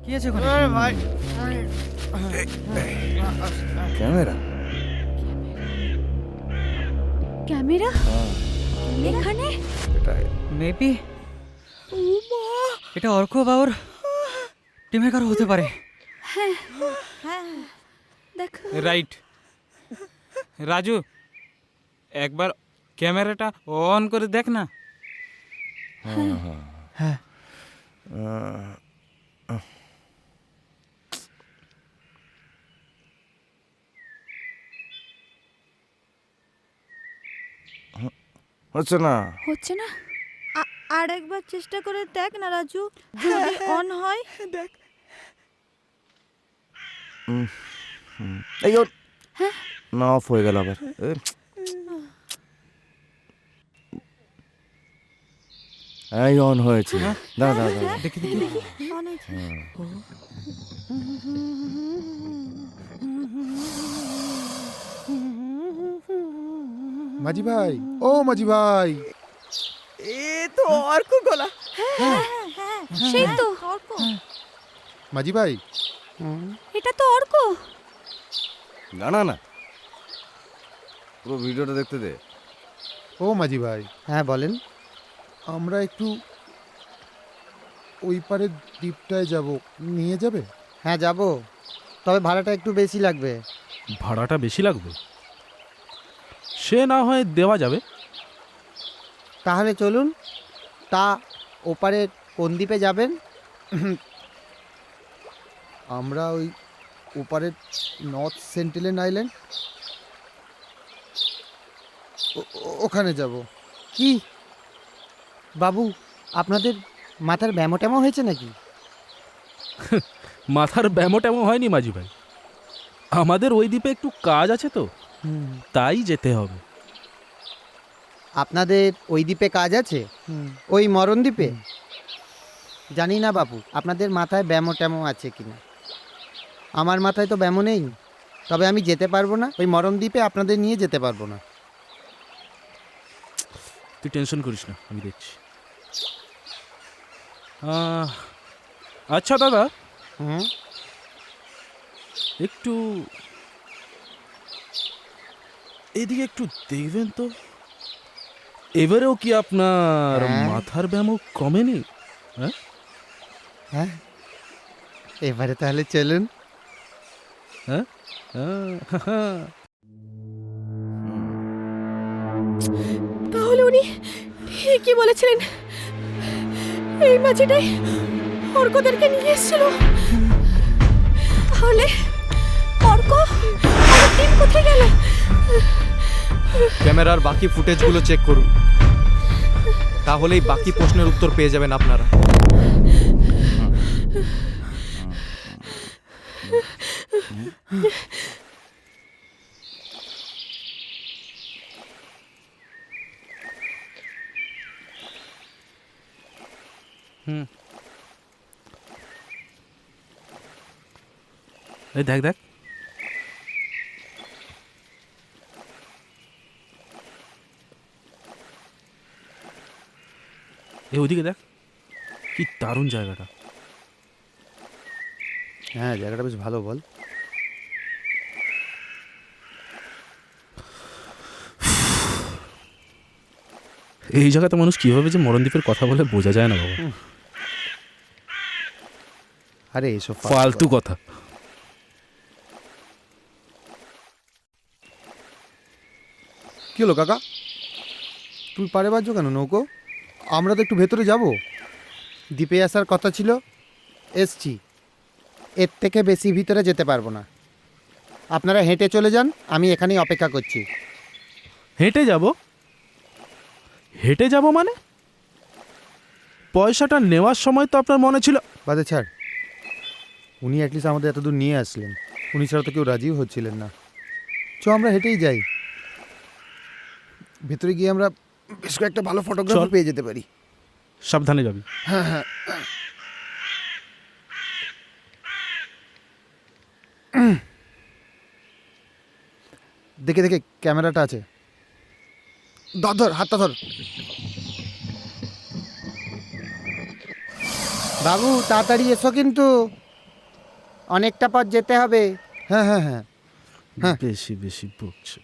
কি আছে ওখানে? ভাই ক্যামেরা ক্যামেরা এখানে? এটাই মেবি এটা অর্ক বা ওর টিমের কারো হতে পারে। হ্যাঁ দেখো। রাইট রাজু, একবার ক্যামেরাটা অন করে দেখ না। হ্যাঁ হচ্ছে না। হচ্ছে না। আর একবার চেষ্টা করে দেখ না রাজু, যদি অন হয়। দেখ এই না, অফ হয়ে গেল আবার। এই অন হয়েছে। দাঁড়া দাঁড়া দাঁড়া, দেখি দেখি। অন হয়েছে। মাঝি ভাই, ও মাঝি ভাই, এ তো অর্ক গলা। সেই তো অর্ক। মাঝি ভাই, এটা তো অর্ক। দাঁড়া না, পুরো ভিডিওটা দেখতে দে। ও মাঝি ভাই, হ্যাঁ বলেন। আমরা একটু ওই পারের দ্বীপটায় যাব, নিয়ে যাবে? হ্যাঁ যাব, তবে ভাড়াটা একটু বেশি লাগবে। ভাড়াটা বেশি লাগবে, সে না হয় দেওয়া যাবে। তাহলে চলুন। তা ওপারে কোন দ্বীপে যাবেন? আমরা ওই ওপারের নর্থ সেন্টিনেল আইল্যান্ড ওখানে যাব। কি বাবু, আপনাদের মাথার ব্যামো ট্যামো হয়েছে নাকি? মাথার ব্যামো ট্যামো হয়নি মাঝি ভাই, আমাদের ওই দ্বীপে একটু কাজ আছে তো, তাই যেতে হবে। আপনাদের ওই দ্বীপে কাজ আছে? ওই মরণ দ্বীপে? জানি না বাবু আপনাদের মাথায় ব্যামো ট্যামো আছে কিনা। আমার মাথায় তো ব্যামো নেই, তবে আমি যেতে পারবো না ওই মরণ দ্বীপে, আপনাদের নিয়ে যেতে পারবো না। তুই টেনশন করিস না, আমি দেখছি। আচ্ছা দাদা, হুম, একটু এদিকে একটু দেখবেন তো, এবারেও কি আপনার হ্যাঁ। মাথার ব্যামো কমেনি? হ্যাঁ হ্যাঁ এবারে তাহলে চলুন। হ্যাঁ হ্যাঁ। তাহলে উনি ঠিকই বলেছিলেন, এই মাঝিটাই অর্কদেরকে নিয়ে এসেছিল। তাহলে অর্ক আর টিম কোথায় গেল? ক্যামেরার বাকি ফুটেজগুলো চেক করুন, তাহলেই বাকি প্রশ্নের উত্তর পেয়ে যাবেন আপনারা। এই দেখ দেখ, এ ওদিকে দেখ, কি দারুণ জায়গাটা। হ্যাঁ, জায়গাটা বেশ ভালো, বল। এই জায়গাতে মানুষ কিভাবে যে মরণদ্বীপের কথা বলে বোঝা যায় না বাবা। আরে এসব ফালতু কথা। কি হলো কাকা, তুই পারে বাজছো কেন নৌকো? আমরা তো একটু ভেতরে যাব। দ্বীপে আসার কথা ছিল, এসছি। এর থেকে বেশি ভিতরে যেতে পারবো না। আপনারা হেঁটে চলে যান, আমি এখানেই অপেক্ষা করছি। হেঁটে যাব? হেঁটে যাব মানে? পয়সাটা নেওয়ার সময় তো আপনার মনে ছিল। বাদে ছাড়, উনি অ্যাটলিস্ট আমাদের এতদূর নিয়ে আসলেন, উনি ছাড়া তো কেউ রাজিও হচ্ছিলেন না। চ আমরা হেঁটেই যাই, ভেতরে গিয়ে আমরা বেশ কয়েকটা ভালো ফটোগ্রাফি চল। পেয়ে যেতে পারি। সাবধানে যাবি। হ্যাঁ হ্যাঁ। দেখে দেখে ক্যামেরাটা আছে, ধর ধর, হাতটা ধর। বাবু তাড়াতাড়ি এসো কিন্তু। অনেকটা পথ যেতে হবে। হ্যাঁ হ্যাঁ হ্যাঁ হ্যাঁ। বেশি বেশি বকছে।